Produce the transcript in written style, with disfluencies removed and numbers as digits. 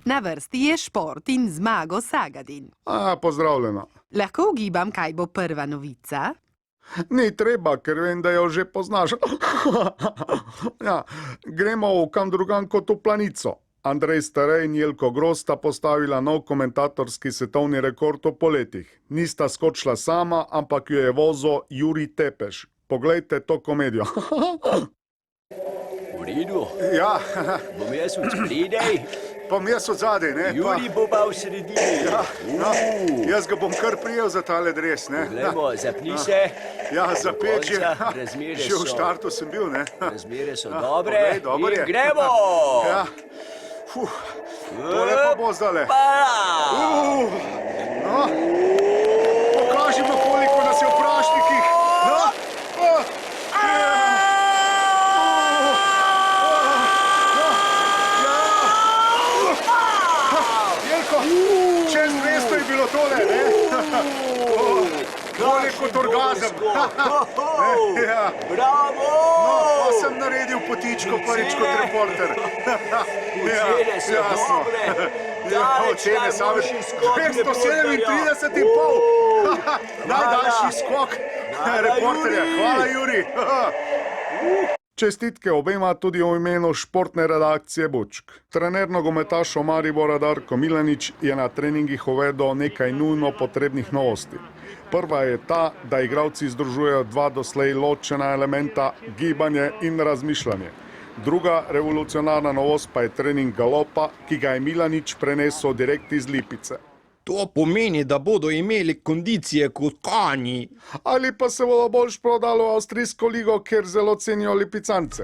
Na vrsti je šport in Zmago Sagadin. Pozdravljena. Lahko ugibam, kaj bo prva novica? Ni treba, ker vem, da jo že poznaš. Ja, gremo v kam drugam kot v Planico. Andrej Starej in Jelko Gros sta postavila nov komentatorski svetovni rekord v poletih. Nista skočila sama, ampak jo je vozil Jurij Tepeš. Poglejte to komedijo. V redu? Ja, Bom jaz od spredaj, pa mi jaz od zadaj, ne? Juri bo pa v sredini. Ja, no, jaz ga bom kar prijel za tale dres, ne? Poglejmo, zapni se. Ja, za pet že. Razmere Že v so- štartu sem bil, ne? Razmere so dobre dober je. in gremo! Ja. Tole pa bo zdale. No, pokažimo, koliko nas je v prašnikih. No, Jelko, čez 200 je bilo tole, ne? Tole kot orgazem. Ja. Bravo! No, pa sem naredil potičko prvič kot reporter. Ocene so jasno. dobre. Ja, Daleč ocene same. najboljši skok 237,5. Najdaljši skok Hvala, reporterja. Jurij. Hvala, Jurij. Čestitke obema tudi v imenu športne redakcije Bučk. Trener nogometašov Maribora Darko Milanič je na treningih uvedel nekaj nujno potrebnih novosti. Prva je ta, da igralci združujejo dva doslej ločena elementa, gibanje in razmišljanje. Druga revolucionarna novost pa je trening galopa, ki ga je Milanič prenesel direkt iz Lipice. To pomeni, da bodo imeli kondicije kot konji. Ali pa se bodo boljš prodalo v avstrijsko ligo, kjer zelo cenijo lipicance.